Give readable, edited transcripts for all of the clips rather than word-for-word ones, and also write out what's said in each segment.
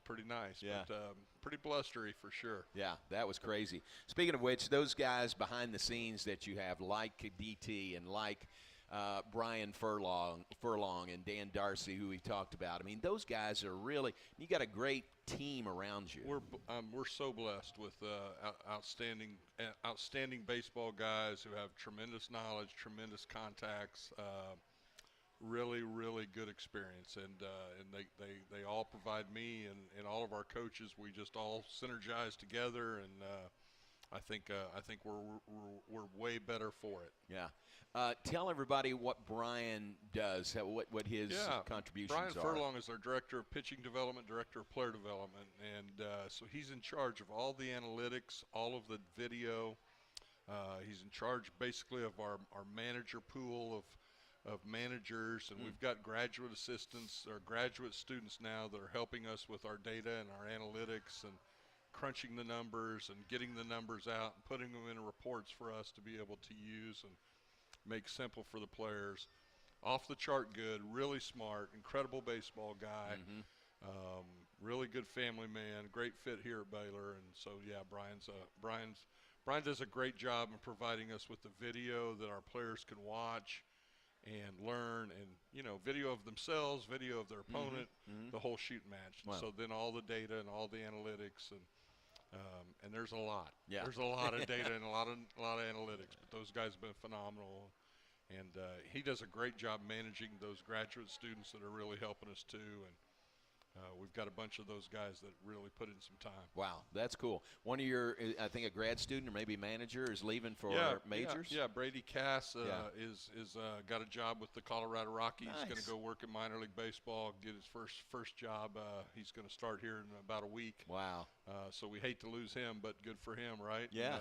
pretty nice. Yeah. But pretty blustery for sure. Yeah, that was crazy. Speaking of which, those guys behind the scenes that you have, like DT and like Brian Furlong and Dan Darcy, who we've talked about. I mean, those guys are really – you got a great team around you. We're so blessed with outstanding baseball guys who have tremendous knowledge, tremendous contacts, really, really good experience, and they all provide me and all of our coaches. We just all synergize together, and I think we're way better for it. Yeah. Tell everybody what Brian does, what his contributions Brian are. Furlong is our director of pitching development, director of player development, and so he's in charge of all the analytics, all of the video. He's in charge basically of our manager pool of managers, and we've got graduate assistants or graduate students now that are helping us with our data and our analytics and crunching the numbers and getting the numbers out and putting them in reports for us to be able to use and make simple for the players. Off the chart good, really smart, incredible baseball guy, really good family man, great fit here at Baylor. And so, yeah, Brian does a great job in providing us with the video that our players can watch and learn, and video of themselves, video of their opponent, the whole shoot match. Wow. So then all the data and all the analytics, and there's a lot. Yeah. There's a lot of data and a lot of analytics. But those guys have been phenomenal, and he does a great job managing those graduate students that are really helping us too. And we've got a bunch of those guys that really put in some time. Wow, that's cool. One of your, I think, a grad student or maybe manager is leaving for majors. Yeah, Brady Cass is got a job with the Colorado Rockies. Nice. He's going to go work in minor league baseball, get his first job. He's going to start here in about a week. Wow. So we hate to lose him, but good for him, right? Yeah.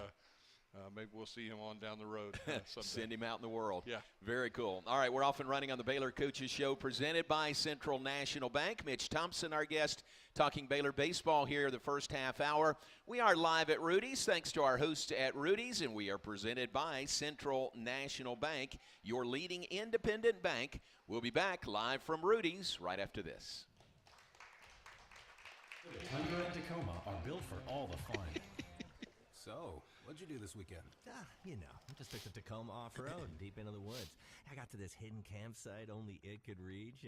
Maybe we'll see him on down the road someday. Send him out in the world. Yeah. Very cool. All right, we're off and running on the Baylor Coaches Show presented by Central National Bank. Mitch Thompson, our guest, talking Baylor baseball here the first half hour. We are live at Rudy's, thanks to our hosts at Rudy's, and we are presented by Central National Bank, your leading independent bank. We'll be back live from Rudy's right after this. Tundra and Tacoma are built for all the fun. So, what'd you do this weekend? I just took the Tacoma off-road deep into the woods. I got to this hidden campsite only it could reach,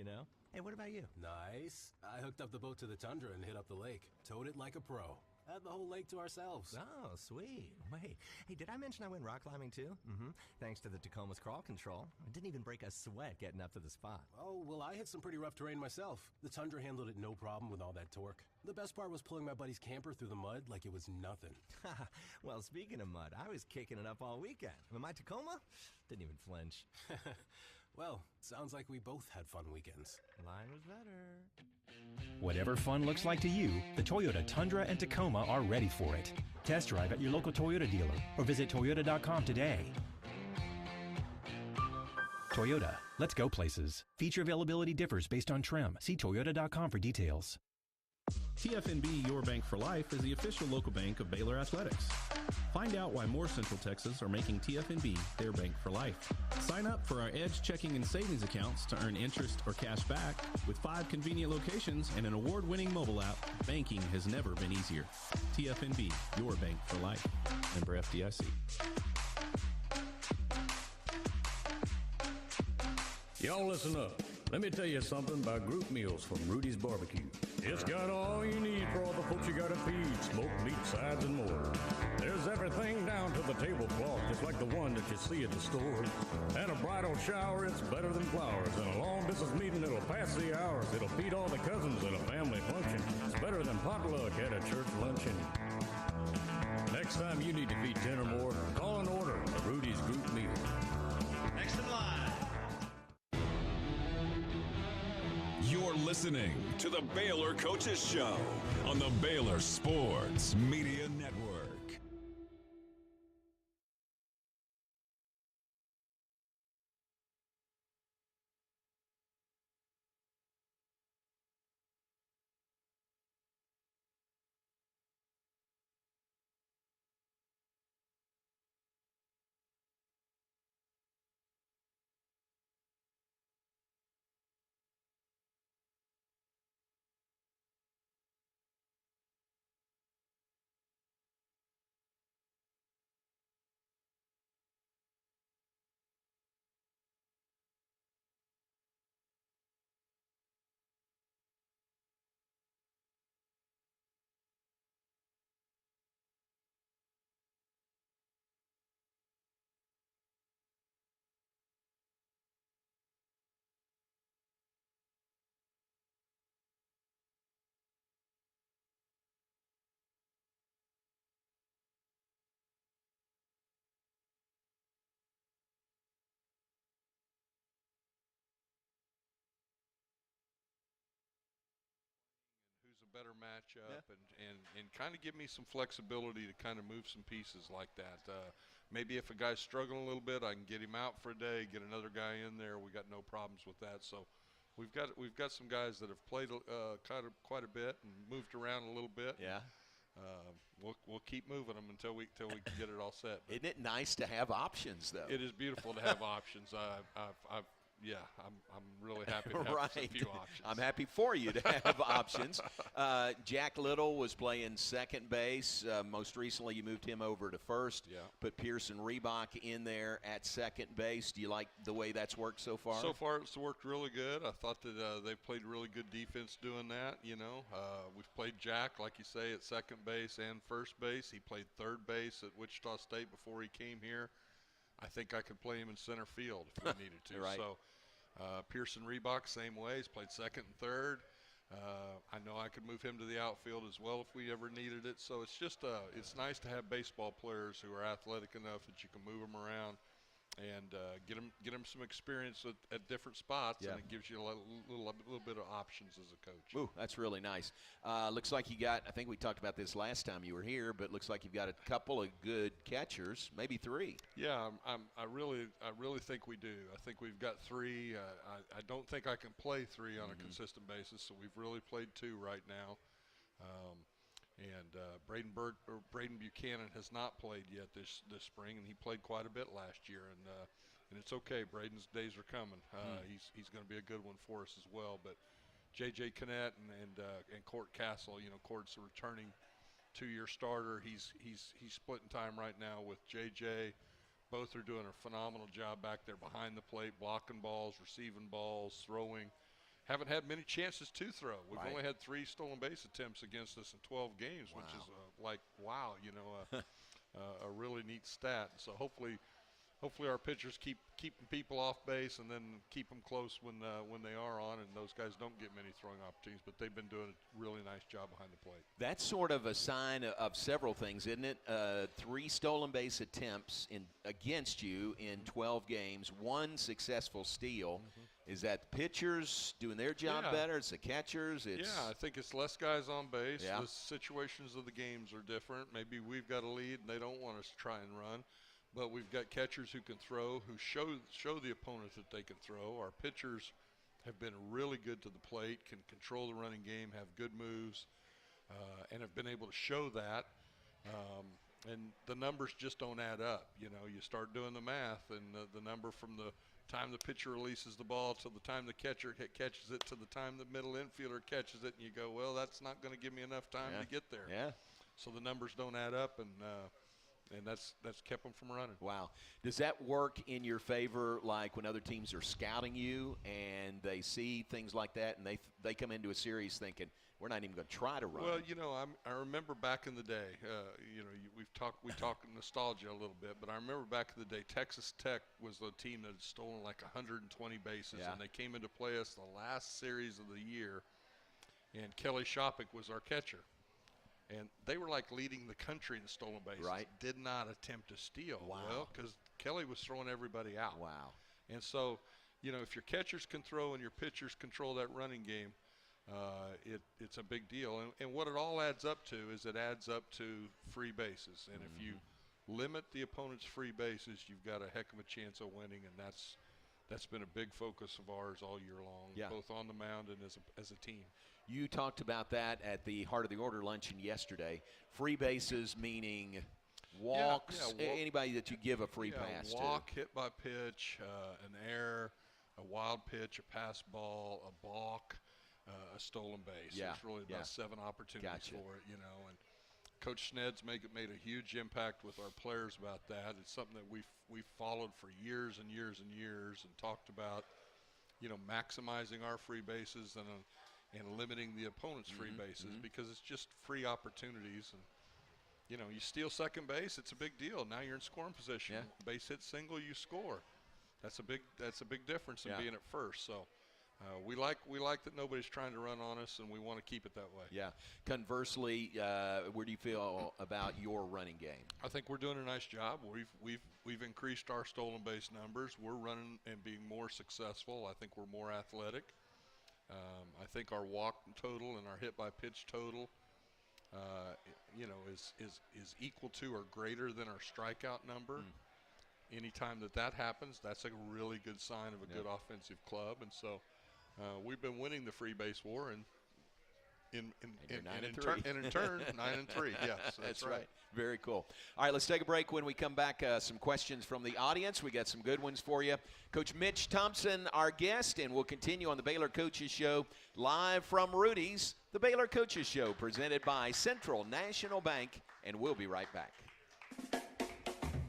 Hey, what about you? Nice. I hooked up the boat to the Tundra and hit up the lake. Towed it like a pro. Had the whole lake to ourselves. Oh, sweet. Wait, hey, did I mention I went rock climbing too? Thanks to the Tacoma's crawl control. I didn't even break a sweat getting up to the spot. Oh, well, I hit some pretty rough terrain myself. The Tundra handled it no problem with all that torque. The best part was pulling my buddy's camper through the mud like it was nothing. Well, speaking of mud, I was kicking it up all weekend. And my Tacoma didn't even flinch. Well, sounds like we both had fun weekends. Mine was better. Whatever fun looks like to you, the Toyota Tundra and Tacoma are ready for it. Test drive at your local Toyota dealer or visit toyota.com today. Toyota, let's go places. Feature availability differs based on trim. See toyota.com for details. TFNB Your Bank for Life is the official local bank of Baylor Athletics. Find out why more Central Texas are making TFNB their bank for life. Sign up for our Edge checking and savings accounts to earn interest or cash back. With 5 convenient locations and an award-winning mobile app, banking has never been easier. TFNB, your bank for life. Member FDIC. Y'all listen up. Let me tell you something about group meals from Rudy's Barbecue. It's got all you need for all the folks you gotta feed, smoked meat, sides, and more. There's everything down to the tablecloth, just like the one that you see at the store. And a bridal shower, it's better than flowers. And a long distance meeting, it'll pass the hours. It'll feed all the cousins at a family function. It's better than potluck at a church luncheon. Next time you need to feed 10 or more, call and order a Rudy's group meal. Next in line. You're listening to the Baylor Coaches Show on the Baylor Sports Media Network. better matchup and kind of give me some flexibility to kind of move some pieces like that. Maybe if a guy's struggling a little bit, I can get him out for a day, get another guy in there. We got no problems with that. So we've got some guys that have played quite a bit and moved around a little bit. Yeah. We'll keep moving them until we can get it all set. But isn't it nice to have options, though? it is beautiful to have options. I'm really happy to have right. a few options. I'm happy for you to have options. Jack Little was playing second base. Most recently, you moved him over to first. Yeah. Put Pearson Reebok in there at second base. Do you like the way that's worked so far? So far, it's worked really good. I thought that they've played really good defense doing that. We've played Jack, like you say, at second base and first base. He played third base at Wichita State before he came here. I think I could play him in center field if we needed to. Right. So Pearson Reebok, same way. He's played second and third. I know I could move him to the outfield as well if we ever needed it. So it's just it's nice to have baseball players who are athletic enough that you can move them around and get them some experience at different spots, Yeah. and it gives you a little bit of options as a coach. Ooh, that's really nice. Looks like you got, I think we talked about this last time you were here, but looks like you've got a couple of good catchers, maybe three. Yeah, I really think we do. I think we've got three. I don't think I can play three on a consistent basis, so we've really played two right now. Braden Buchanan has not played yet this spring, and he played quite a bit last year. And it's okay. Braden's days are coming. He's going to be a good one for us as well. But J.J. Kinnett and Court Castle, Court's a returning two-year starter. He's splitting time right now with J.J. Both are doing a phenomenal job back there behind the plate, blocking balls, receiving balls, throwing. Haven't had many chances to throw. We've only had 3 stolen base attempts against us in 12 games, which is a really neat stat. So hopefully our pitchers keeping people off base and then keep them close when they are on, and those guys don't get many throwing opportunities. But they've been doing a really nice job behind the plate. That's sort of a sign of several things, isn't it? 3 stolen base attempts against you in 12 games, 1 successful steal. Is that the pitchers doing their job better? It's the catchers? I think it's less guys on base. Yeah. The situations of the games are different. Maybe we've got a lead and they don't want us to try and run. But we've got catchers who can throw, who show the opponent that they can throw. Our pitchers have been really good to the plate, can control the running game, have good moves, and have been able to show that. And the numbers just don't add up. You start doing the math, and the number from the time the pitcher releases the ball to the time the catcher catches it to the time the middle infielder catches it, and you go, well, that's not going to give me enough time to get there. Yeah. So the numbers don't add up, and that's kept them from running. Wow. Does that work in your favor, like when other teams are scouting you and they see things like that and they come into a series thinking, we're not even going to try to run? Well, I remember back in the day, we talked nostalgia a little bit, but I remember back in the day, Texas Tech was the team that had stolen like 120 bases, and they came in to play us the last series of the year, and Kelly Shopik was our catcher. And they were like leading the country in stolen bases. Right. Did not attempt to steal. Wow. Well, because Kelly was throwing everybody out. Wow. And so, if your catchers can throw and your pitchers control that running game, it's a big deal. And what it all adds up to is it adds up to free bases. And if you limit the opponent's free bases, you've got a heck of a chance of winning. And that's been a big focus of ours all year long, both on the mound and as a team. You talked about that at the Heart of the Order luncheon yesterday. Free bases meaning walks, anybody that you give a free pass walk, to. hit by pitch, an error, a wild pitch, a pass ball, a balk, a stolen base. Yeah. There's really about 7 opportunities for it, and Coach Sned's made a huge impact with our players about that. It's something that we've followed for years and years and years and talked about, maximizing our free bases and limiting the opponent's free bases because it's just free opportunities. And you steal second base, it's a big deal. Now you're in scoring position. Base hit single, you score. That's a big difference in being at first. So we like that nobody's trying to run on us, and we want to keep it that way. Yeah. Conversely, where do you feel about your running game? I think we're doing a nice job. We've increased our stolen base numbers. We're running and being more successful. I think we're more athletic. I think our walk total and our hit by pitch total, is equal to or greater than our strikeout number. Anytime that happens, that's a really good sign of a good offensive club. And so we've been winning the free base war, and in turn 9-3. Yes, that's right. Very cool. All right, let's take a break. When we come back, some questions from the audience. We got some good ones for you. Coach Mitch Thompson, our guest, and we'll continue on the Baylor Coaches Show live from Rudy's. The Baylor Coaches Show presented by Central National Bank, and we'll be right back.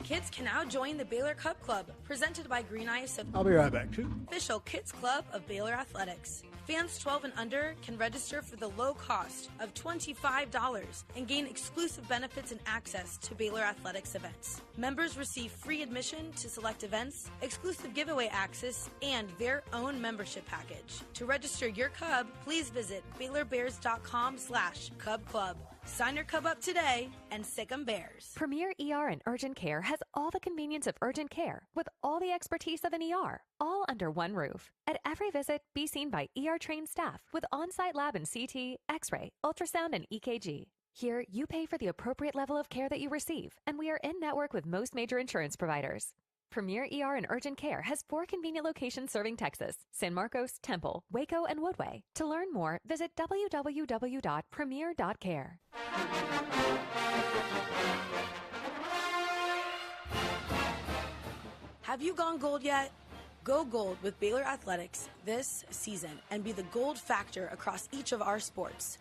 Kids can now join the Baylor Cup Club, presented by Green Eyes. I'll be right back, too. Official Kids Club of Baylor Athletics. Fans 12 and under can register for the low cost of $25 and gain exclusive benefits and access to Baylor Athletics events. Members receive free admission to select events, exclusive giveaway access, and their own membership package. To register your Cub, please visit BaylorBears.com/Cub Club. Sign your Cub up today and sick 'em Bears. Premier ER and Urgent Care has all the convenience of urgent care with all the expertise of an ER, all under one roof. At every visit, be seen by ER-trained staff with on-site lab and CT, X-ray, ultrasound, and EKG. Here, you pay for the appropriate level of care that you receive, and we are in-network with most major insurance providers. Premier ER and Urgent Care has 4 convenient locations serving Texas: San Marcos, Temple, Waco, and Woodway. To learn more, visit www.premier.care. Have you gone gold yet? Go gold with Baylor Athletics this season and be the gold factor across each of our sports.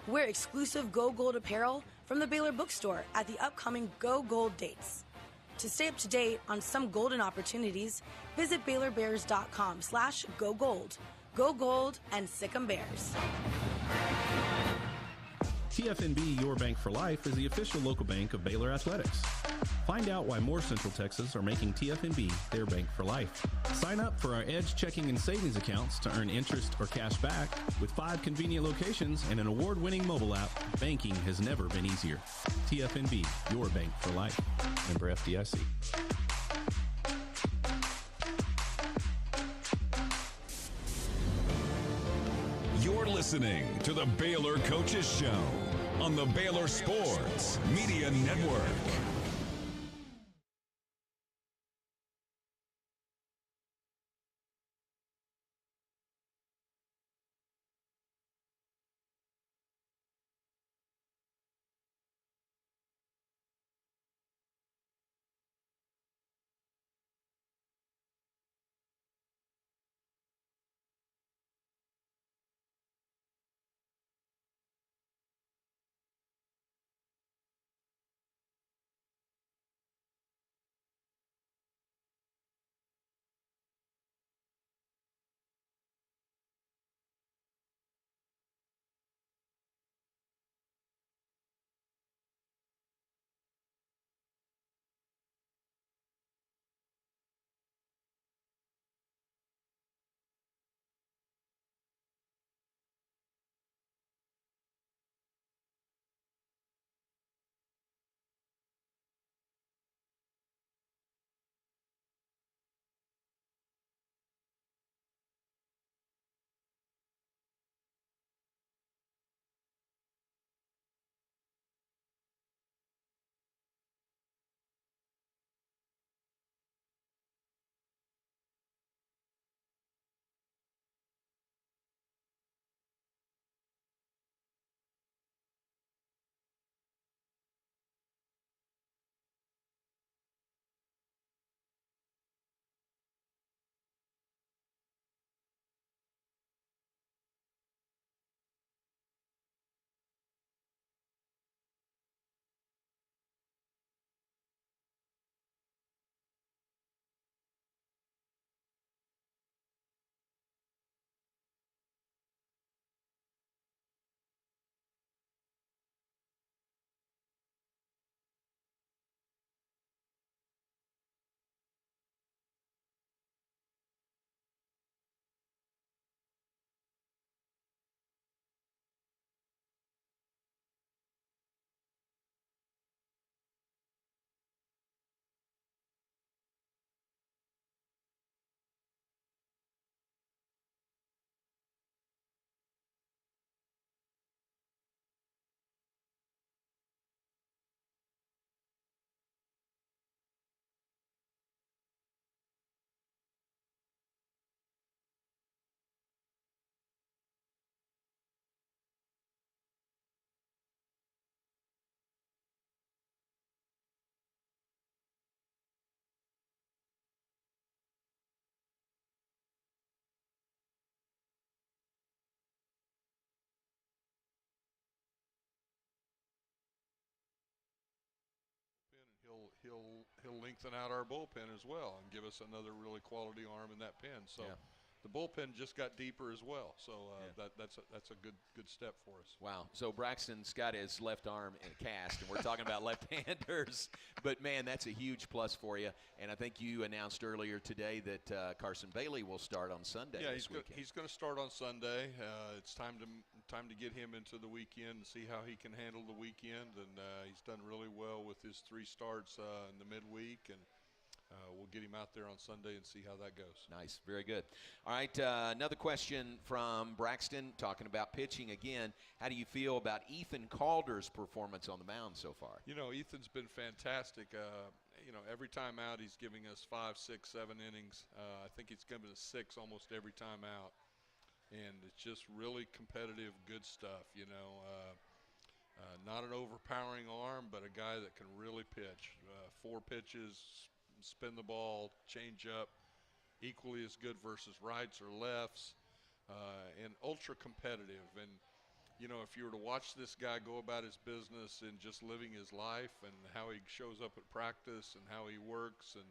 Wear exclusive Go Gold apparel from the Baylor bookstore at the upcoming Go Gold dates. To stay up to date on some golden opportunities, visit BaylorBears.com/Go Gold. Go Gold and sick 'em Bears. TFNB Your Bank for Life is the official local bank of Baylor Athletics. Find out why more Central Texas are making TFNB their bank for life. Sign up for our Edge checking and savings accounts to earn interest or cash back. With 5 convenient locations and an award-winning mobile app, banking has never been easier. TFNB, your bank for life. Member FDIC. You're listening to the Baylor Coaches Show on the Baylor Sports Media Network. he'll lengthen out our bullpen as well and give us another really quality arm in that pen. So the bullpen just got deeper as well. So that's a good step for us. Wow. So Braxton's got his left arm in a cast, and we're talking about left-handers. But, man, that's a huge plus for you. And I think you announced earlier today that Carson Bailey will start on Sunday this weekend. He's going to start on Sunday. It's time to get him into the weekend and see how he can handle the weekend. And he's done really well with his 3 starts in the midweek. And we'll get him out there on Sunday and see how that goes. Nice. Very good. All right, another question from Braxton talking about pitching again. How do you feel about Ethan Calder's performance on the mound so far? You know, Ethan's been fantastic. You know, every time out he's giving us 5, 6, 7 innings. I think he's given us 6 almost every time out. And it's just really competitive, good stuff, you know. Not an overpowering arm, but a guy that can really pitch. 4 pitches, spin the ball, change up, equally as good versus rights or lefts, and ultra competitive. And, you know, if you were to watch this guy go about his business and just living his life and how he shows up at practice and how he works and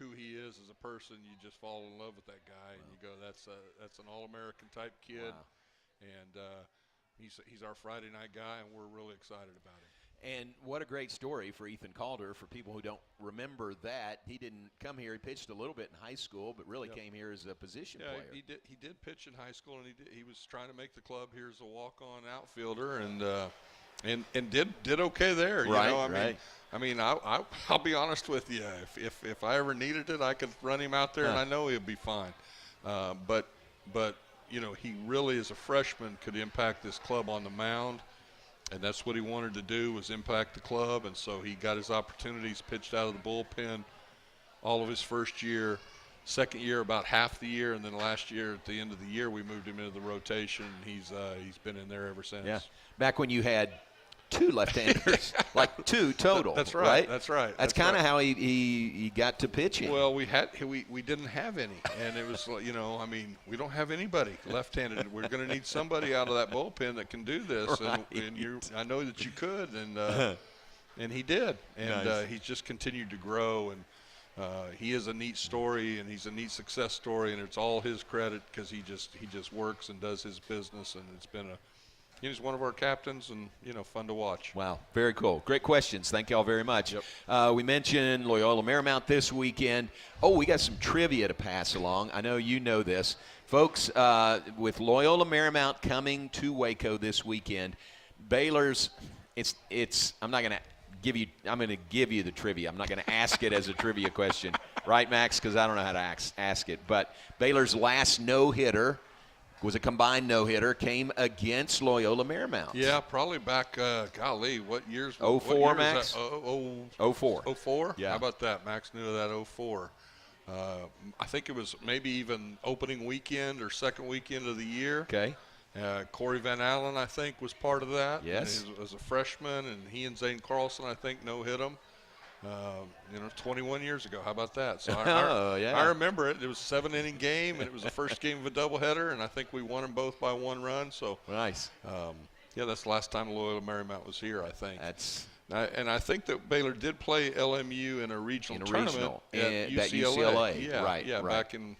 who he is as a person, you just fall in love with that guy. And you go, that's an All-American type kid. And he's our Friday night guy, and we're really excited about him. And what a great story for Ethan Calder. For people who don't remember that, he didn't come here. He pitched a little bit in high school, but really came here as a position player. He did pitch in high school, and he was trying to make the club here as a walk-on outfielder, and did okay there. You know? I mean, I'll be honest with you. If I ever needed it, I could run him out there, and I know he'll be fine. But you know, he really, as a freshman, could impact this club on the mound. And that's what he wanted to do, was impact the club. And so he got his opportunities, pitched out of the bullpen all of his first year. Second year, about half the year. And then last year, at the end of the year, we moved him into the rotation. And he's been in there ever since. Yeah. Back when you had 2 left-handers, like 2 total. That's right. That's right. That's kind of how he got to pitching. Well, we didn't have any, and it was, you know, I mean, we don't have anybody left-handed. We're going to need somebody out of that bullpen that can do this, right. and I know that you could, and he did, and he's just continued to grow, and he is a neat story, and he's a neat success story, and it's all his credit because he just works and does his business, and it's been he's one of our captains, and, you know, fun to watch. Wow, very cool. Great questions. Thank you all very much. Yep. We mentioned Loyola Marymount this weekend. Oh, we got some trivia to pass along. I know you know this. Folks, with Loyola Marymount coming to Waco this weekend, Baylor's, I'm going to give you the trivia. I'm not going to ask it as a trivia question. Right, Max? Because I don't know how to ask it. But Baylor's last no-hitter was a combined no-hitter, came against Loyola Marymount. Yeah, probably back, what years? 04, Max? 04. 04? Yeah. How about that? Max knew that 04. I think it was maybe even opening weekend or second weekend of the year. Okay. Corey Van Allen, I think, was part of that. Yes. He was a freshman, and he and Zane Carlson, I think, no-hit him. 21 years ago. How about that? So I remember it. It was a 7-inning game, and it was the first game of a doubleheader, and I think we won them both by 1 run. So nice. That's the last time Loyola Marymount was here, I think. And I think that Baylor did play LMU in a regional tournament at UCLA. Yeah, right. Back in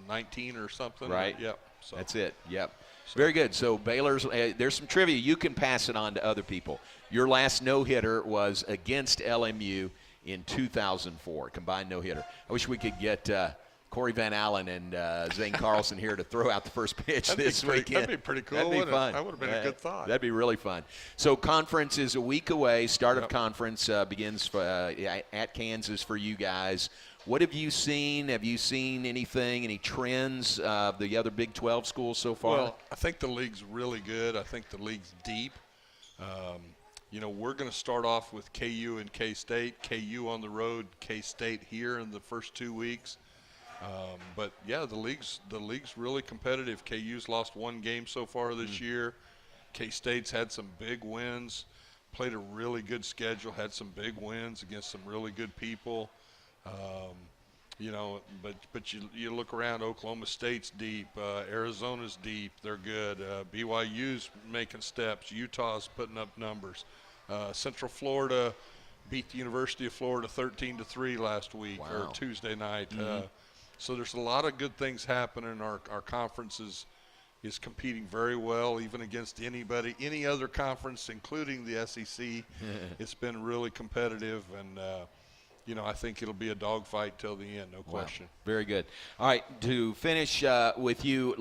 19 or something. Right. Yep. So. That's it. Yep. Very good. So Baylor's, there's some trivia. You can pass it on to other people. Your last no-hitter was against LMU in 2004, combined no-hitter. I wish we could get Corey Van Allen and Zane Carlson here to throw out the first pitch this weekend. That'd be pretty cool. That'd be fun. That would have been a good thought. That'd be really fun. So conference is a week away. Start of conference begins at Kansas for you guys. What have you seen? Have you seen anything, any trends of the other Big 12 schools so far? Well, I think the league's really good. I think the league's deep. We're going to start off with KU and K-State. KU on the road, K-State here in the first 2 weeks. But the league's really competitive. KU's lost 1 game so far this year. K-State's had some big wins, played a really good schedule, had some big wins against some really good people. But you look around, Oklahoma State's deep, Arizona's deep, they're good. BYU's making steps, Utah's putting up numbers. Central Florida beat the University of Florida 13-3 last week or Tuesday night. So there's a lot of good things happening. Our conference is competing very well, even against any other conference, including the SEC. It's been really competitive, and I think it'll be a dogfight till the end, no question. Very good. All right, to finish with you,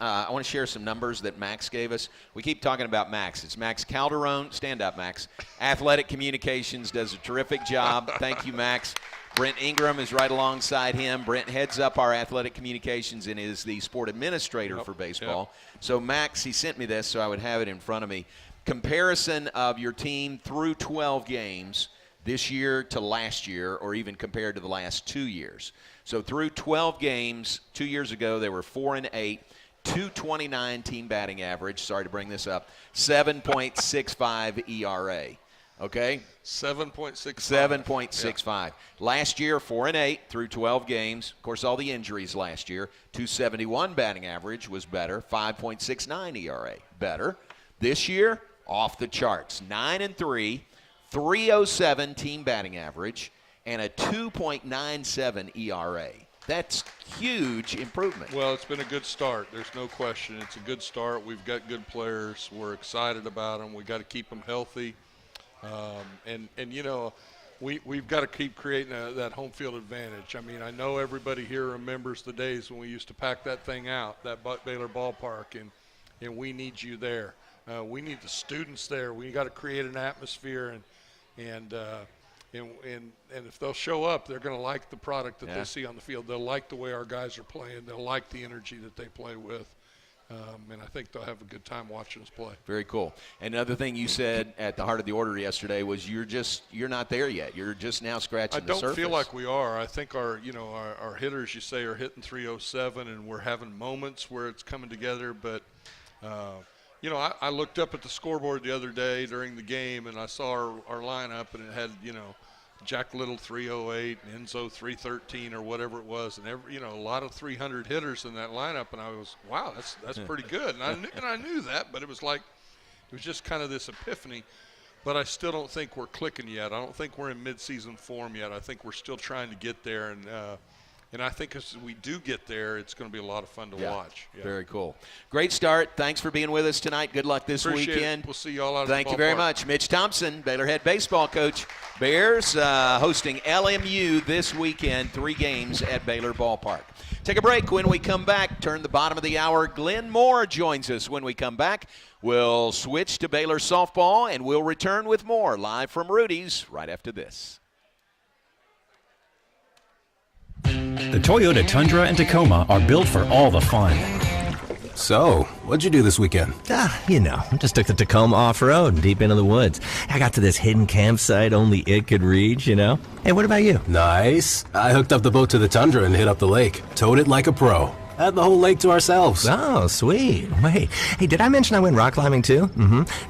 I want to share some numbers that Max gave us. We keep talking about Max. It's Max Calderon. Stand up, Max. Athletic Communications does a terrific job. Thank you, Max. Brent Ingram is right alongside him. Brent heads up our athletic communications and is the sport administrator for baseball. So, Max, he sent me this so I would have it in front of me. Comparison of your team through 12 games this year to last year, or even compared to the last 2 years. So through 12 games, 2 years ago they were 4-8, 229 team batting average. Sorry to bring this up. 7.65 ERA. Okay? 7.65. 7.65. Last year, 4-8 through 12 games. Of course, all the injuries last year. 271 batting average was better. 5.69 ERA, better. This year, off the charts. 9-3, 307 team batting average, and a 2.97 ERA. That's huge improvement. Well, it's been a good start. There's no question. It's a good start. We've got good players. We're excited about them. We've got to keep them healthy. We've got to keep creating that home field advantage. I mean, I know everybody here remembers the days when we used to pack that thing out, that Baylor ballpark, and we need you there. We need the students there. We got to create an atmosphere, and if they'll show up, they're going to like the product that they see on the field. They'll like the way our guys are playing. They'll like the energy that they play with. And I think they'll have a good time watching us play. Very cool. And another thing you said at the heart of the order yesterday was you're not there yet. You're just now scratching the surface. I don't feel like we are. I think our hitters, you say, are hitting 307, and we're having moments where it's coming together. But I looked up at the scoreboard the other day during the game, and I saw our lineup, and it had Jack Little 308 and Enzo 313 or whatever it was, and a lot of 300 hitters in that lineup, and I was, wow, that's pretty good. And I knew that, but it was just kind of this epiphany. But I still don't think we're clicking yet. I don't think we're in midseason form yet. I think we're still trying to get there, and I think as we do get there, it's going to be a lot of fun to watch. Yeah. Very cool. Great start. Thanks for being with us tonight. Good luck this weekend. We'll see you all out at the Thank you very much. Mitch Thompson, Baylor head baseball coach. Bears hosting LMU this weekend, 3 games at Baylor Ballpark. Take a break. When we come back, turn the bottom of the hour. Glenn Moore joins us when we come back. We'll switch to Baylor softball, and we'll return with more live from Rudy's right after this. The Toyota Tundra and Tacoma are built for all the fun. So, what'd you do this weekend? Just took the Tacoma off-road deep into the woods. I got to this hidden campsite only it could reach, Hey, what about you? Nice. I hooked up the boat to the Tundra and hit up the lake. Towed it like a pro. Had the whole lake to ourselves. Oh, sweet. Wait, hey, did I mention I went rock climbing too?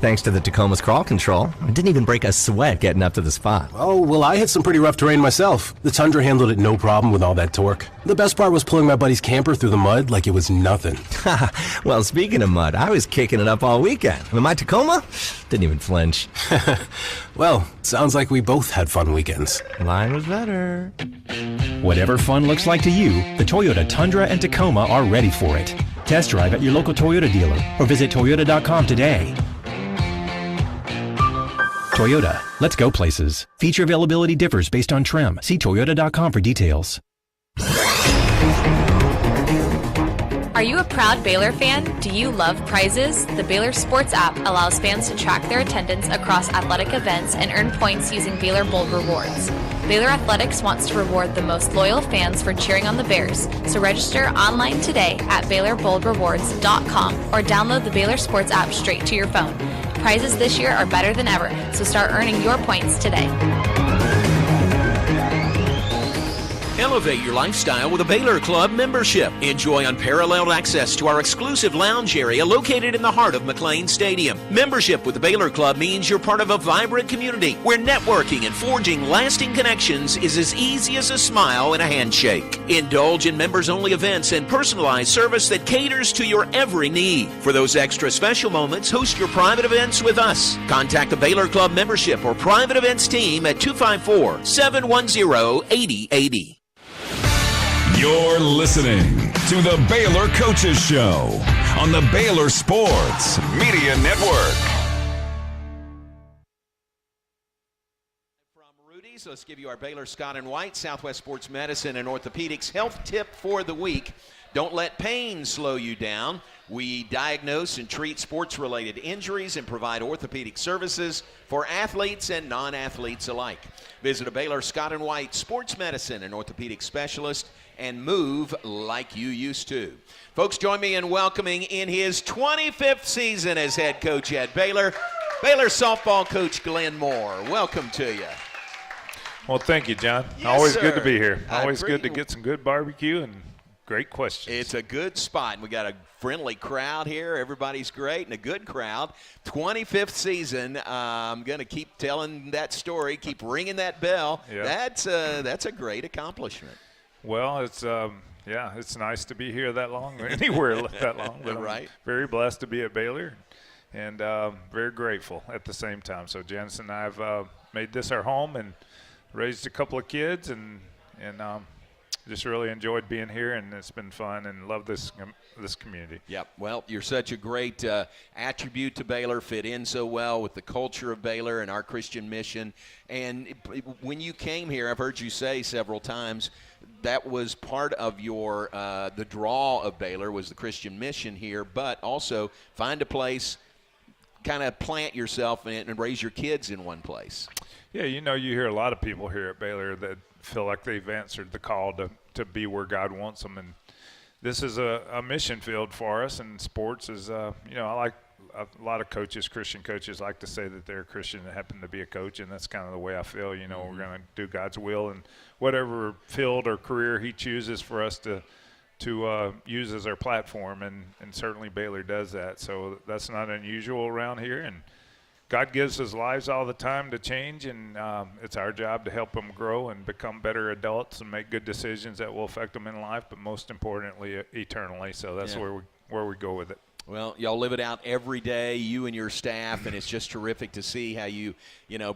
Thanks to the Tacoma's crawl control. I didn't even break a sweat getting up to the spot. Oh, well, I hit some pretty rough terrain myself. The Tundra handled it no problem with all that torque. The best part was pulling my buddy's camper through the mud like it was nothing. Well, speaking of mud, I was kicking it up all weekend. And my Tacoma didn't even flinch. Well, sounds like we both had fun weekends. Mine was better. Whatever fun looks like to you, the Toyota Tundra and Tacoma are ready for it. Test drive at your local Toyota dealer or visit Toyota.com today. Toyota, let's go places. Feature availability differs based on trim. See Toyota.com for details. Are you a proud Baylor fan? Do you love prizes? The Baylor Sports app allows fans to track their attendance across athletic events and earn points using Baylor Bold Rewards. Baylor Athletics wants to reward the most loyal fans for cheering on the Bears, so register online today at BaylorBoldRewards.com or download the Baylor Sports app straight to your phone. Prizes this year are better than ever, so start earning your points today. Elevate your lifestyle with a Baylor Club membership. Enjoy unparalleled access to our exclusive lounge area located in the heart of McLean Stadium. Membership with the Baylor Club means you're part of a vibrant community where networking and forging lasting connections is as easy as a smile and a handshake. Indulge in members-only events and personalized service that caters to your every need. For those extra special moments, host your private events with us. Contact the Baylor Club membership or private events team at 254-710-8080. You're listening to the Baylor Coaches Show on the Baylor Sports Media Network. From Rudy's, let's give you our Baylor Scott and White, Southwest Sports Medicine and Orthopedics health tip for the week. Don't let pain slow you down. We diagnose and treat sports-related injuries and provide orthopedic services for athletes and non-athletes alike. Visit a Baylor Scott and White sports medicine and orthopedic specialist and move like you used to. Folks, join me in welcoming in his 25th season as head coach at Baylor, Baylor softball coach Glenn Moore. Welcome to you. Well, thank you, John. Yes, Always sir. good to be here. Always good to get some good barbecue and great questions. It's a good spot, and we got a friendly crowd here. Everybody's great and a good crowd. 25th season. I'm going to keep telling that story, keep ringing that bell. Yeah. That's a great accomplishment. Well, it's it's nice to be here that long, anywhere that long. But Right. I'm very blessed to be at Baylor, and very grateful at the same time. So Janice and I have made this our home and raised a couple of kids, and just really enjoyed being here, and it's been fun, and love this community. Yep. Well, you're such a great attribute to Baylor, fit in so well with the culture of Baylor and our Christian mission. And when you came here, I've heard you say several times, that was part of your the draw of Baylor was the Christian mission here, but also find a place, kind of plant yourself in and raise your kids in one place. Yeah, you hear a lot of people here at Baylor that feel like they've answered the call to be where God wants them, and this is a mission field for us. And sports is, I like a lot of coaches, Christian coaches, like to say that they're a Christian and happen to be a coach, and that's kind of the way I feel. We're going to do God's will, and whatever field or career He chooses for us to use as our platform, and certainly Baylor does that. So that's not unusual around here, and God gives us lives all the time to change, and it's our job to help them grow and become better adults and make good decisions that will affect them in life, but most importantly, eternally. So that's where we go with it. Well, y'all live it out every day, you and your staff, and it's just terrific to see how you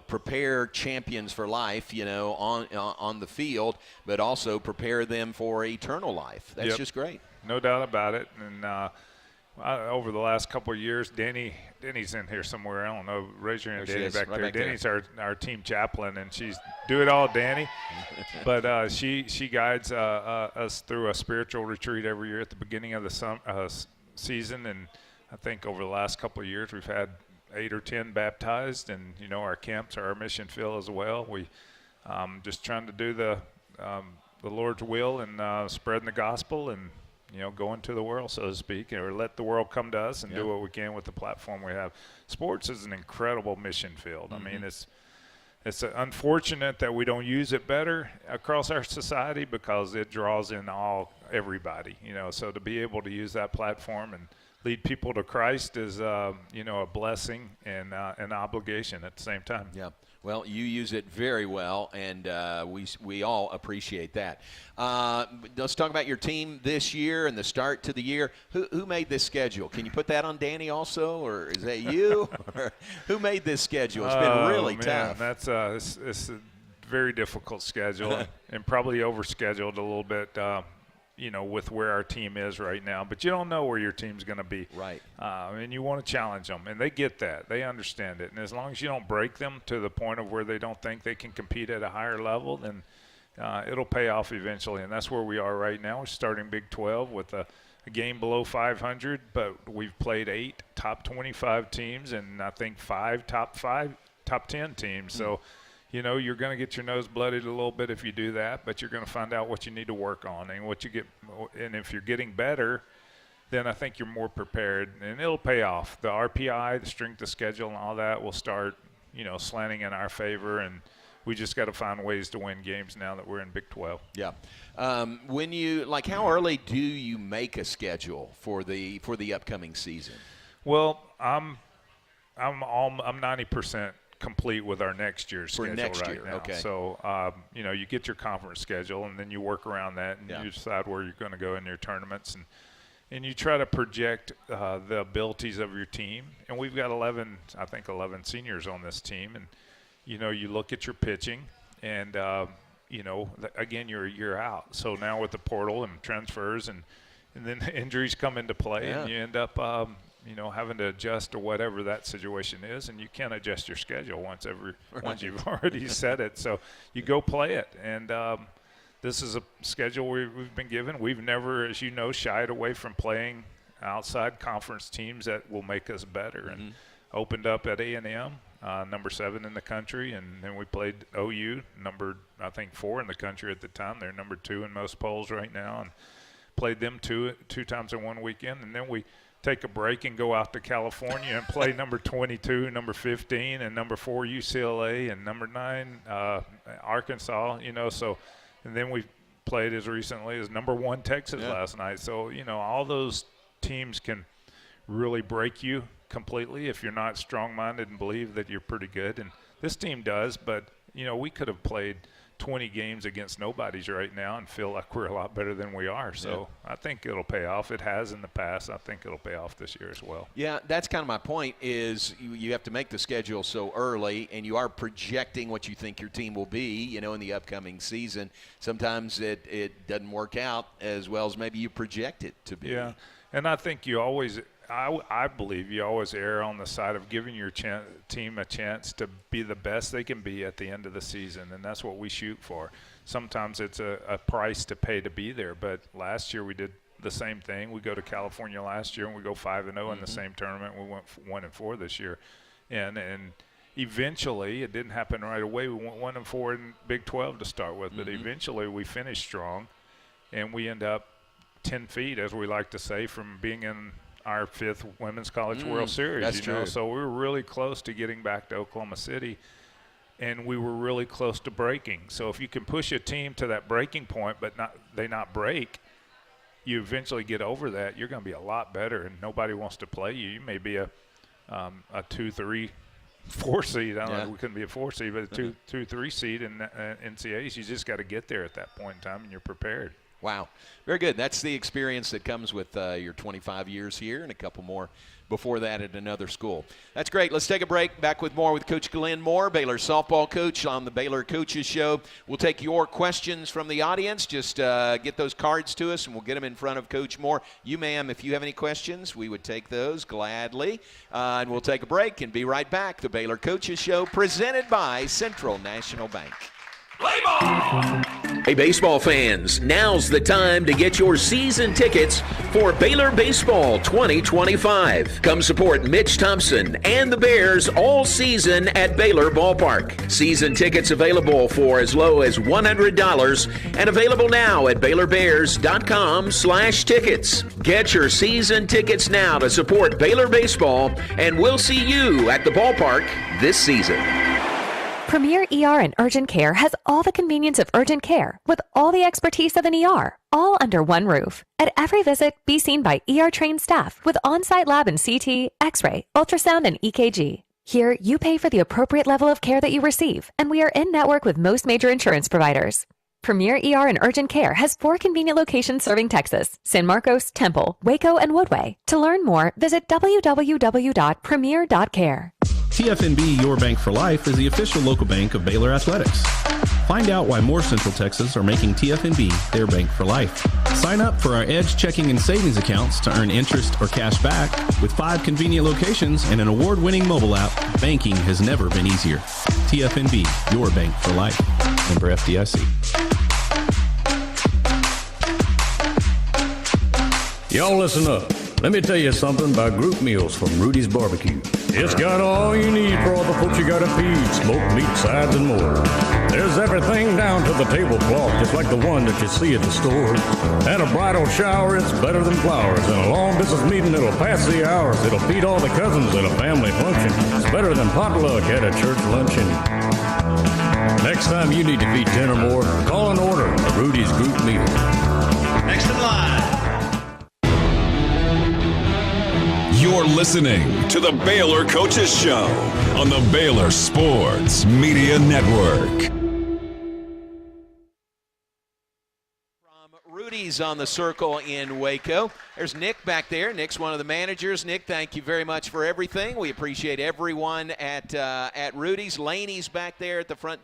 prepare champions for life, on the field, but also prepare them for eternal life. That's just great. No doubt about it. And over the last couple of years, Danny's in here somewhere. I don't know. Raise your hand, Danny, back there. Danny's our team chaplain, and she's do it all, Danny. But she guides us through a spiritual retreat every year at the beginning of the season, and I think over the last couple of years we've had 8 or 10 baptized, and our camps are our mission field as well. We just trying to do the Lord's will and spreading the gospel and go into the world, so to speak, or let the world come to us and do what we can with the platform we have. Sports is an incredible mission field. I mean, it's unfortunate that we don't use it better across our society because it draws in everybody. So to be able to use that platform and lead people to Christ is, a blessing and an obligation at the same time. Yeah. Well, you use it very well, and we all appreciate that. Let's talk about your team this year and the start to the year. Who made this schedule? Can you put that on Danny also, or is that you? Or who made this schedule? It's been really tough. That's it's a very difficult schedule and probably overscheduled a little bit. With where our team is right now. But you don't know where your team's going to be. Right. And you want to challenge them. And they get that. They understand it. And as long as you don't break them to the point of where they don't think they can compete at a higher level, then it'll pay off eventually. And that's where we are right now. We're starting Big 12 with a game below 500, but we've played 8 top 25 teams and I think 5 top 10 teams. So you're going to get your nose bloodied a little bit if you do that, but you're going to find out what you need to work on and if you're getting better, then I think you're more prepared and it'll pay off. The RPI, the strength of schedule and all that will start, slanting in our favor, and we just got to find ways to win games now that we're in Big 12. Yeah. When you how early do you make a schedule for the upcoming season? Well, I'm 90% complete with our next year's schedule right now. Okay. So, you get your conference schedule, and then you work around that, and you decide where you're going to go in your tournaments, and you try to project the abilities of your team. And we've got 11 seniors on this team, and you look at your pitching, and again, you're a year out. So now with the portal and transfers, and then injuries come into play, and you end up having to adjust to whatever that situation is, and you can't adjust your schedule once you've already set it. So you go play it, and this is a schedule we've been given. We've never, as you know, shied away from playing outside conference teams that will make us better. And opened up at A&M, number 7 in the country, and then we played OU, number, I think, 4 in the country at the time. They're number 2 in most polls right now, and played them two times in one weekend. And then we take a break and go out to California and play number 22, number 15, and number 4 UCLA, and number 9 Arkansas. So, and then we played as recently as number 1 Texas last night. So all those teams can really break you completely if you're not strong-minded and believe that you're pretty good. And this team does, but we could have played 20 games against nobodies right now and feel like we're a lot better than we are. So I think it'll pay off. It has in the past. I think it'll pay off this year as well. Yeah, that's kind of my point is you have to make the schedule so early, and you are projecting what you think your team will be, in the upcoming season. Sometimes it doesn't work out as well as maybe you project it to be. Yeah, and I think you always – I believe you always err on the side of giving your team a chance to be the best they can be at the end of the season, and that's what we shoot for. Sometimes it's a price to pay to be there, but last year we did the same thing. We go to California last year, and we go 5-0 in the same tournament. We went 1-4 this year, and eventually it didn't happen right away. We went 1-4 in Big 12 to start with, but eventually we finished strong, and we end up 10 feet, as we like to say, from being in our 5th Women's College World Series. That's true. So we were really close to getting back to Oklahoma City, and we were really close to breaking. So if you can push a team to that breaking point but they not break, you eventually get over that, you're going to be a lot better, and nobody wants to play you. You may be a 2, 3, 4 seed. I don't know, we couldn't be a 4 seed, but a 2, 3 seed in NCAAs. You just got to get there at that point in time, and you're prepared. Wow. Very good. That's the experience that comes with your 25 years here and a couple more before that at another school. That's great. Let's take a break. Back with more with Coach Glenn Moore, Baylor softball coach on the Baylor Coaches Show. We'll take your questions from the audience. Just get those cards to us, and we'll get them in front of Coach Moore. You, ma'am, if you have any questions, we would take those gladly. And we'll take a break and be right back. The Baylor Coaches Show presented by Central National Bank. Play ball! Hey, baseball fans, now's the time to get your season tickets for Baylor Baseball 2025. Come support Mitch Thompson and the Bears all season at Baylor Ballpark. Season tickets available for as low as $100 and available now at BaylorBears.com/tickets. Get your season tickets now to support Baylor Baseball, and we'll see you at the ballpark this season. Premier ER and Urgent Care has all the convenience of urgent care with all the expertise of an ER, all under one roof. At every visit, be seen by ER-trained staff with on-site lab and CT, X-ray, ultrasound, and EKG. Here, you pay for the appropriate level of care that you receive, and we are in network with most major insurance providers. Premier ER and Urgent Care has 4 convenient locations serving Texas: San Marcos, Temple, Waco, and Woodway. To learn more, visit www.premier.care. TFNB Your Bank for Life is the official local bank of Baylor Athletics. Find out why more Central Texas are making TFNB their bank for life. Sign up for our Edge checking and savings accounts to earn interest or cash back. With 5 convenient locations and an award-winning mobile app, banking has never been easier. TFNB, your bank for life. Member FDIC. Y'all listen up. Let me tell you something about group meals from Rudy's Barbecue. It's got all you need for all the folks you gotta feed. Smoked meat, sides, and more. There's everything down to the tablecloth, just like the one that you see at the store. At a bridal shower, it's better than flowers. And a long distance meeting, it'll pass the hours. It'll feed all the cousins at a family function. It's better than potluck at a church luncheon. Next time you need to feed 10 or more, call and order a Rudy's Group Meal. Next in line. You're listening to the Baylor Coaches Show on the Baylor Sports Media Network. From Rudy's on the Circle in Waco. There's Nick back there. Nick's one of the managers. Nick, thank you very much for everything. We appreciate everyone at Rudy's. Laney's back there at the front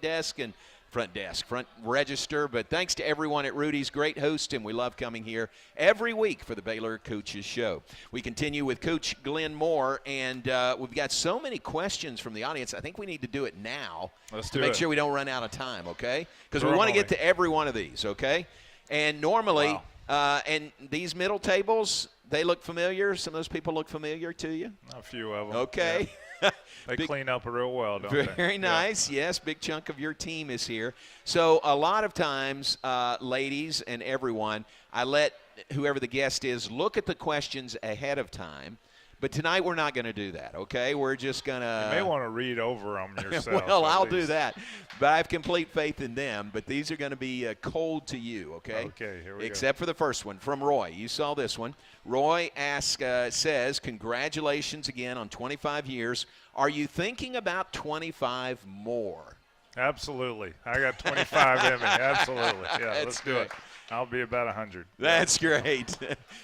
register, but thanks to everyone at Rudy's, great host, and we love coming here every week for the Baylor Coaches Show. We continue with Coach Glenn Moore, and we've got so many questions from the audience. I think we need to do it now to make sure we don't run out of time, okay? Because we want to get to every one of these, okay? And normally, and these middle tables, they look familiar. Some of those people look familiar to you? A few of them. Okay. Yeah. They clean up real well, don't they? Very nice. Yeah. Yes, big chunk of your team is here. So a lot of times, ladies and everyone, I let whoever the guest is look at the questions ahead of time. But tonight we're not going to do that, okay? We're just going to – You may want to read over them yourself. Well, I'll do that. But I have complete faith in them. But these are going to be cold to you, okay? Okay, here we Except for the first one from Roy. You saw this one. Roy says, congratulations again on 25 years. Are you thinking about 25 more? Absolutely. I got 25 in me. Absolutely. Yeah, let's do it. I'll be about 100. That's great.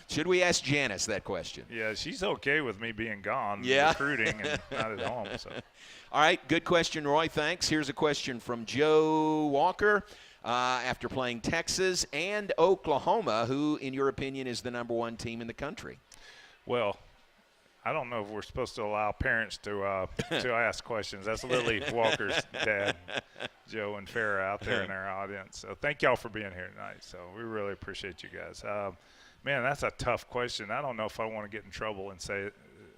Should we ask Janice that question? Yeah, she's okay with me being gone, recruiting and not at home. So. All right, good question, Roy. Thanks. Here's a question from Joe Walker. After playing Texas and Oklahoma, who, in your opinion, is the #1 team in the country? Well, I don't know if we're supposed to allow parents to ask questions. That's Lily Walker's dad, Joe and Farrah, out there in our audience. So thank y'all for being here tonight. So we really appreciate you guys. Man, that's a tough question. I don't know if I want to get in trouble and say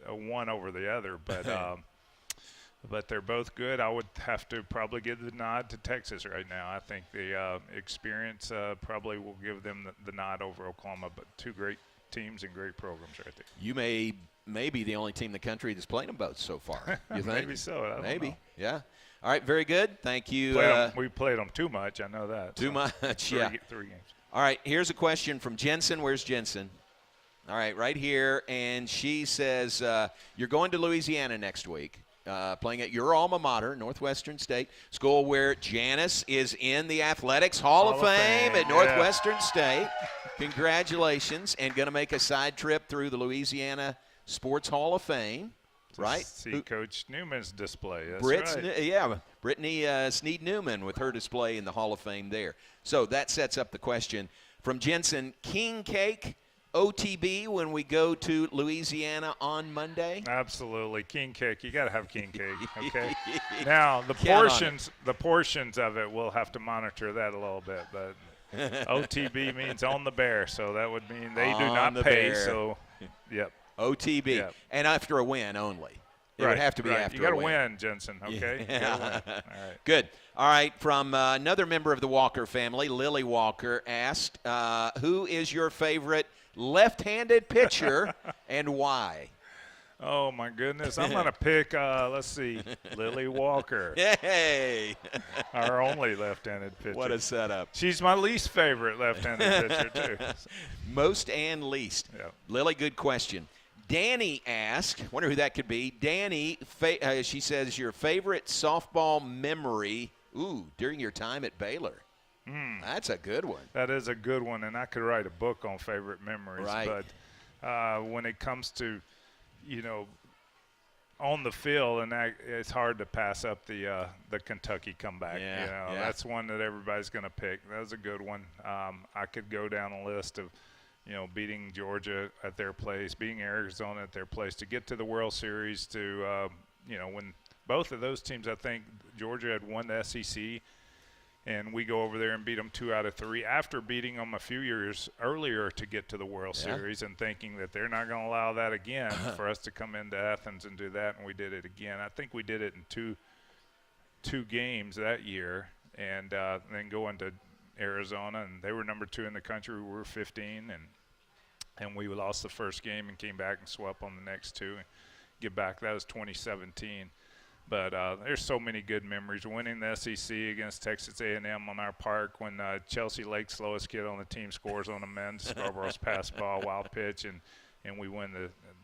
one over the other, but they're both good. I would have to probably give the nod to Texas right now. I think the experience probably will give them the nod over Oklahoma, but two great teams and great programs right there. You may be the only team in the country that's played them both so far. You think? Maybe so. I don't know. Yeah. All right, very good. Thank you. We played them too much. I know that. Too much, yeah. 3 games. All right, here's a question from Jensen. Where's Jensen? All right, right here. And she says, you're going to Louisiana next week, playing at your alma mater, Northwestern State, school where Janice is in the Athletics Hall of Fame at Northwestern State. Congratulations. And going to make a side trip through the Louisiana Sports Hall of Fame, right? See Coach Newman's display. That's right. Yeah, Brittany Sneed-Newman with her display in the Hall of Fame there. So that sets up the question from Jensen. King cake, OTB when we go to Louisiana on Monday? Absolutely. King cake. You got to have king cake, okay? Now, the portions of it, we'll have to monitor that a little bit, but OTB means on the bear, so that would mean they do not pay, so yep. OTB. Yep. And after a win only. It would have to be after You got a to win, Jensen, okay? You gotta win. All right. Good. All right, from another member of the Walker family, Lily Walker, asked, who is your favorite left-handed pitcher and why? Oh, my goodness. I'm going to pick, let's see, Lily Walker. Yay! Our only left-handed pitcher. What a setup. She's my least favorite left-handed pitcher, too. Most and least. Yep. Lily, good question. Danny asked, wonder who that could be. Danny, she says, your favorite softball memory, during your time at Baylor. That's a good one. That is a good one, and I could write a book on favorite memories. Right. But when it comes to, on the field, and it's hard to pass up the Kentucky comeback. That's one that everybody's going to pick. That was a good one. I could go down a list of, beating Georgia at their place, beating Arizona at their place to get to the World Series. To when both of those teams, I think Georgia had won the SEC, and we go over there and beat them 2 out of 3 after beating them a few years earlier to get to the World Series, and thinking that they're not going to allow that again for us to come into Athens and do that, and we did it again. I think we did it in two games that year, and then go into Arizona, and they were number 2 in the country. We were 15, and we lost the first game and came back and swept on the next 2 and get back. That was 2017. But there's so many good memories. Winning the SEC against Texas A&M on our park when Chelsea Lake's slowest kid on the team scores on the men, Scarborough's pass ball, wild pitch, and we win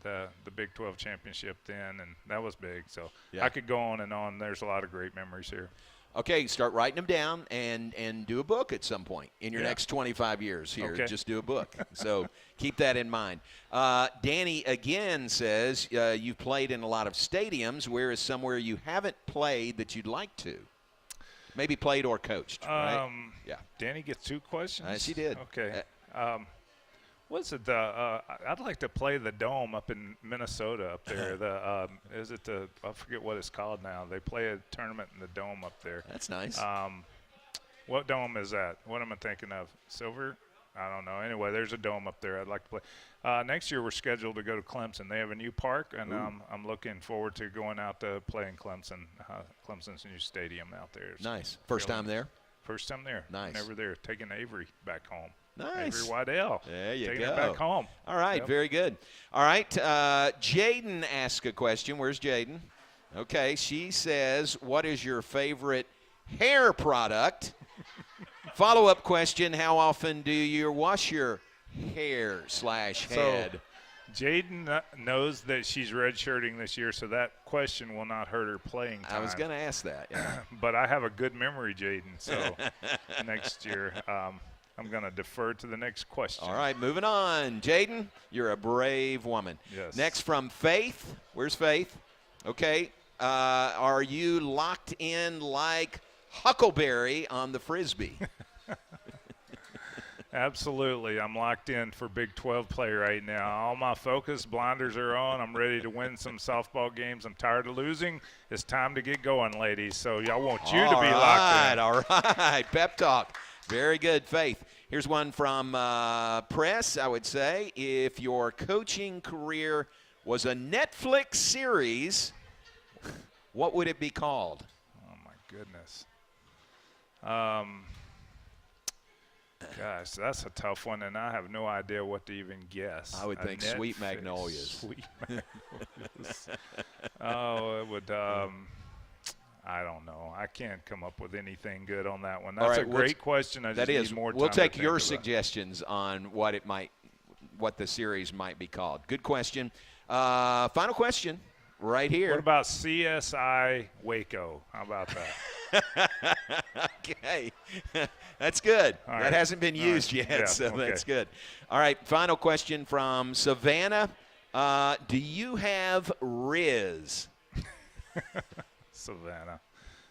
the Big 12 championship then, and that was big. So I could go on and on. There's a lot of great memories here. Okay, start writing them down and do a book at some point in your next 25 years here. Okay. Just do a book. So keep that in mind. Danny again says you've played in a lot of stadiums. Where is somewhere you haven't played that you'd like to? Maybe played or coached, right? Yeah. Danny gets 2 questions? She did. Okay. What's it? I'd like to play the Dome up in Minnesota up there. I forget what it's called now. They play a tournament in the Dome up there. That's nice. What dome is that? What am I thinking of? Silver? I don't know. Anyway, there's a dome up there I'd like to play. Next year we're scheduled to go to Clemson. They have a new park, and I'm looking forward to going out to play in Clemson. Clemson's new stadium out there. Nice. First time there? First time there. Nice. Never there. Taking Avery back home. Nice. Avery Waddell. There you Taking go. it back home. All right, very good. All right, Jaden asked a question. Where's Jaden? Okay, she says, what is your favorite hair product? Follow-up question, how often do you wash your hair/head? So, Jaden knows that she's redshirting this year, so that question will not hurt her playing time. I was going to ask that, yeah. But I have a good memory, Jaden, so next year I'm going to defer to the next question. All right, moving on. Jaden, you're a brave woman. Yes. Next from Faith. Where's Faith? Okay. Are you locked in like Huckleberry on the Frisbee? Absolutely. I'm locked in for Big 12 play right now. All my focus, blinders are on. I'm ready to win some softball games. I'm tired of losing. It's time to get going, ladies. So y'all want you to be locked in. All right. Pep talk. Very good, Faith. Here's one from Press, I would say. If your coaching career was a Netflix series, what would it be called? Oh, my goodness. Gosh, that's a tough one, and I have no idea what to even guess. I would think Sweet Magnolias. Sweet Magnolias. It would I don't know. I can't come up with anything good on that one. That's a great question. I just need more time. We'll take to your think suggestions on what the series might be called. Good question. Final question right here. What about CSI Waco? How about that? Okay. That's good. All right. That hasn't been used yet, Yeah, so okay. that's good. All right, final question from Savannah. Do you have Riz?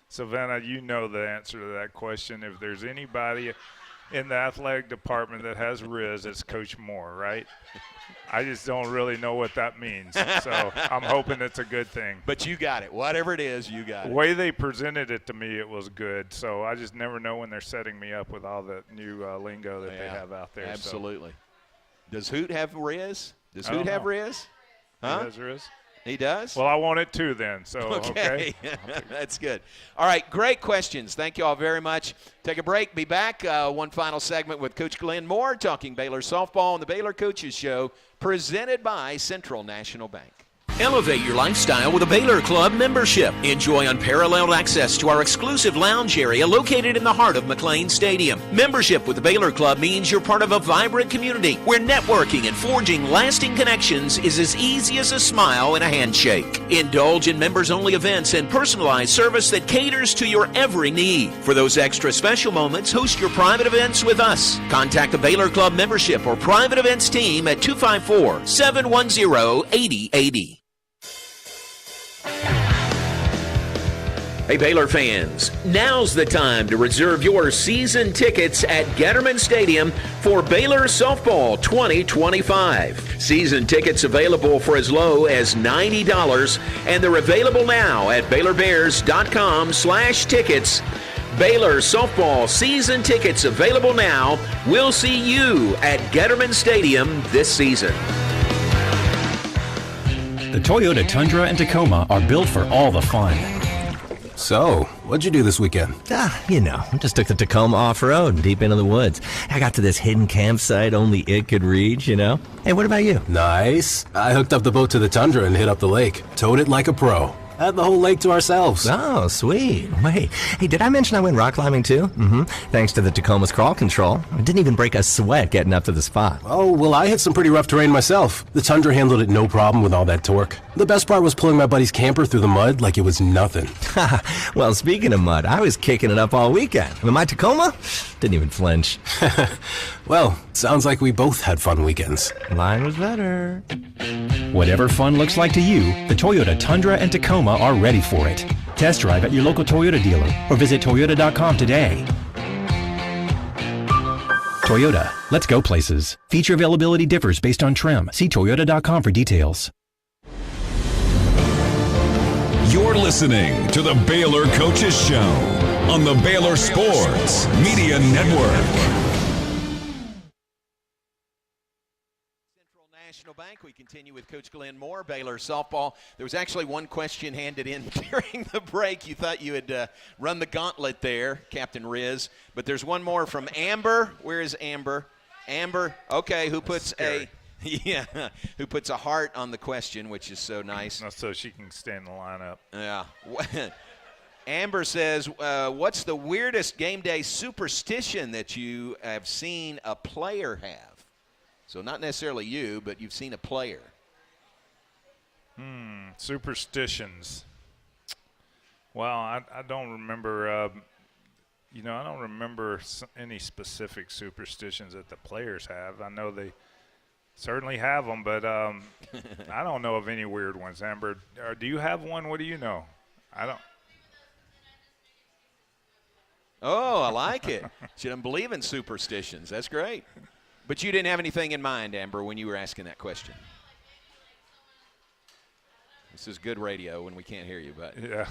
Savannah, you know the answer to that question. If there's anybody in the athletic department that has Riz, it's Coach Moore, right? I just don't really know what that means. So I'm hoping it's a good thing. But you got it. Whatever it is, you got it. The way they presented it to me, it was good. So I just never know when they're setting me up with all the new lingo that they have out there. Absolutely. So. Does Hoot have Riz? Does I don't Hoot have know. Riz? Huh? He has Riz? He does? Well, I want it too then. So, okay. That's good. All right, great questions. Thank you all very much. Take a break. Be back. One final segment with Coach Glenn Moore talking Baylor softball on the Baylor Coaches Show, presented by Central National Bank. Elevate your lifestyle with a Baylor Club membership. Enjoy unparalleled access to our exclusive lounge area located in the heart of McLean Stadium. Membership with the Baylor Club means you're part of a vibrant community where networking and forging lasting connections is as easy as a smile and a handshake. Indulge in members-only events and personalized service that caters to your every need. For those extra special moments, host your private events with us. Contact the Baylor Club membership or private events team at 254-710-8080. Hey Baylor fans, now's the time to reserve your season tickets at Getterman Stadium for Baylor Softball 2025. Season tickets available for as low as $90, and they're available now at BaylorBears.com/tickets. Baylor softball season tickets available now. We'll see you at Getterman Stadium this season. The Toyota Tundra and Tacoma are built for all the fun. So, what'd you do this weekend? I just took the Tacoma off-road deep into the woods. I got to this hidden campsite only it could reach, Hey, what about you? Nice. I hooked up the boat to the Tundra and hit up the lake. Towed it like a pro. Had the whole lake to ourselves. Oh, sweet. Wait, hey, did I mention I went rock climbing too? Thanks to the Tacoma's crawl control. I didn't even break a sweat getting up to the spot. Oh, well, I hit some pretty rough terrain myself. The Tundra handled it no problem with all that torque. The best part was pulling my buddy's camper through the mud like it was nothing. Well, speaking of mud, I was kicking it up all weekend. And my Tacoma didn't even flinch. Well, sounds like we both had fun weekends. Mine was better. Whatever fun looks like to you, the Toyota Tundra and Tacoma are ready for it. Test drive at your local Toyota dealer or visit Toyota.com today. Toyota, let's go places. Feature availability differs based on trim. See Toyota.com for details. You're listening to the Baylor Coaches Show on the Baylor Sports Media Network. National Bank. We continue with Coach Glenn Moore, Baylor softball. There was actually one question handed in during the break. You thought you had run the gauntlet there, Captain Riz. But there's one more from Amber. Where is Amber? Amber, okay, who puts who puts a heart on the question, which is so nice. So she can stay in the lineup. Yeah. Amber says, what's the weirdest game day superstition that you have seen a player have? So not necessarily you, but you've seen a player. Superstitions. Well, I don't remember, I don't remember any specific superstitions that the players have. I know they certainly have them, but I don't know of any weird ones. Amber, do you have one? What do you know? I don't. Oh, I like it. She doesn't believe in superstitions. That's great. But you didn't have anything in mind, Amber, when you were asking that question. This is good radio when we can't hear you, but yeah.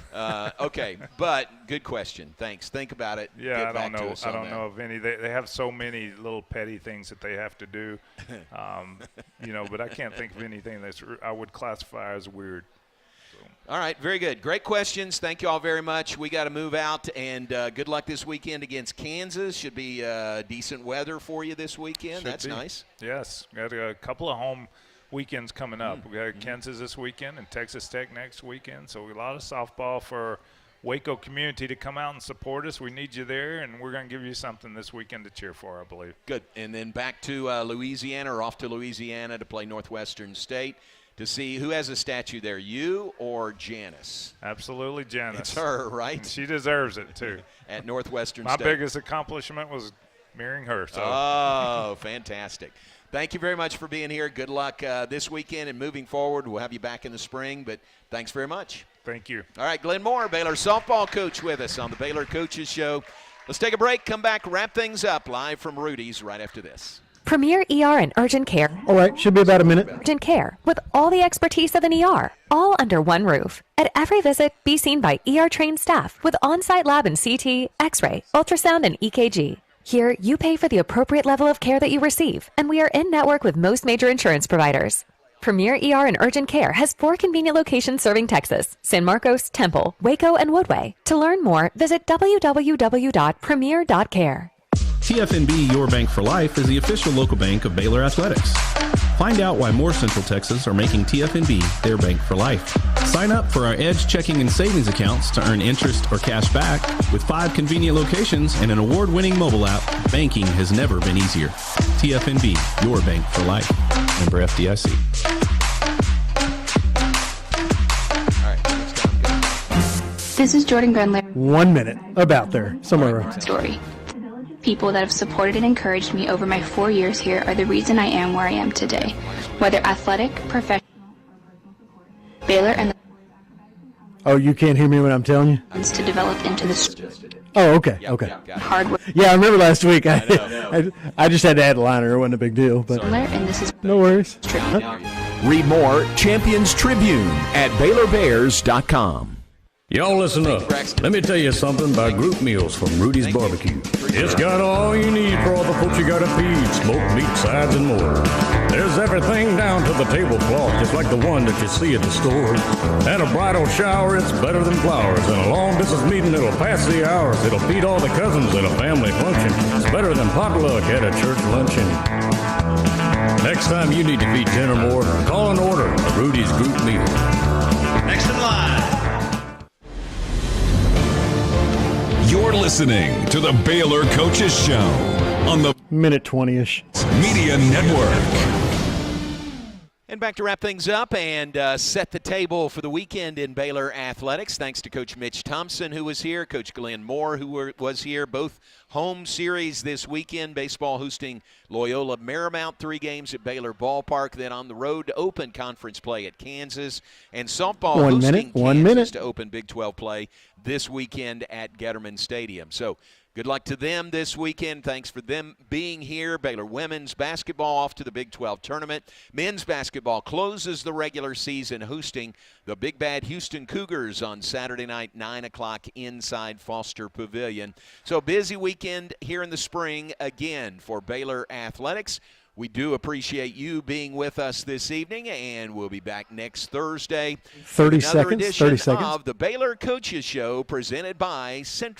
Okay, but good question. Thanks. Think about it. Yeah, Get back to us on I don't that. know of any. They have so many little petty things that they have to do, but I can't think of anything I would classify as weird. All right, very good. Great questions. Thank you all very much. We got to move out, and good luck this weekend against Kansas. Should be decent weather for you this weekend. That's nice. Yes, got a couple of home weekends coming up. We got Kansas this weekend and Texas Tech next weekend. So a lot of softball for Waco community to come out and support us. We need you there, and we're going to give you something this weekend to cheer for, I believe. Good. And then back to Louisiana, or off to Louisiana to play Northwestern State. To see who has a statue there, you or Janice? Absolutely Janice. It's her, right? And she deserves it, too. At Northwestern My State. biggest accomplishment was marrying her. So. Oh, fantastic. Thank you very much for being here. Good luck this weekend and moving forward. We'll have you back in the spring, but thanks very much. Thank you. All right, Glenn Moore, Baylor softball coach with us on the Baylor Coaches Show. Let's take a break, come back, wrap things up live from Rudy's right after this. Premier ER and Urgent Care. All right, should be about a minute. Urgent Care, with all the expertise of an ER, all under one roof. At every visit, be seen by ER-trained staff with on-site lab and CT, X-ray, ultrasound, and EKG. Here, you pay for the appropriate level of care that you receive, and we are in network with most major insurance providers. Premier ER and Urgent Care has 4 convenient locations serving Texas: San Marcos, Temple, Waco, and Woodway. To learn more, visit www.premier.care. TFNB Your Bank for Life is the official local bank of Baylor Athletics. Find out why more Central Texas are making TFNB their bank for life. Sign up for our Edge checking and savings accounts to earn interest or cash back. With 5 convenient locations and an award-winning mobile app, banking has never been easier. TFNB, your bank for life. Member FDIC. This is Jordan Grundler. 1 minute, about there, somewhere around. Story. People that have supported and encouraged me over my 4 years here are the reason I am where I am today. Whether athletic, professional, Baylor, and Oh, you can't hear me when I'm telling you? to develop into the Oh, okay, okay. hard work. Yeah, I remember last week. I just had to add a liner. It wasn't a big deal. But And this is no worries. Read more Champions Tribune at BaylorBears.com. Y'all listen up. Let me tell you something about group meals from Rudy's Barbecue. It's got all you need for all the folks you gotta feed. Smoked meat, sides, and more. There's everything down to the tablecloth, just like the one that you see at the store. And a bridal shower, it's better than flowers. And a long distance meeting, it'll pass the hours. It'll feed all the cousins at a family function. It's better than potluck at a church luncheon. Next time you need to feed 10 or more, call and order a Rudy's group meal. Next in line. You're listening to the Baylor Coaches Show on the Minute 20-ish Media Network. And back to wrap things up and set the table for the weekend in Baylor athletics. Thanks to Coach Mitch Thompson, who was here, Coach Glenn Moore, who was here. Both home series this weekend. Baseball hosting Loyola Marymount, 3 games at Baylor Ballpark. Then on the road to open conference play at Kansas. And softball hosting Kansas to open Big 12 play this weekend at Getterman Stadium. So good luck to them this weekend. Thanks for them being here. Baylor women's basketball off to the Big 12 tournament. Men's basketball closes the regular season hosting the Big Bad Houston Cougars on Saturday night, 9 o'clock inside Foster Pavilion. So busy weekend here in the spring again for Baylor athletics. We do appreciate you being with us this evening, and we'll be back next Thursday. 30 seconds. 30 seconds. Of the Baylor Coaches Show presented by Central.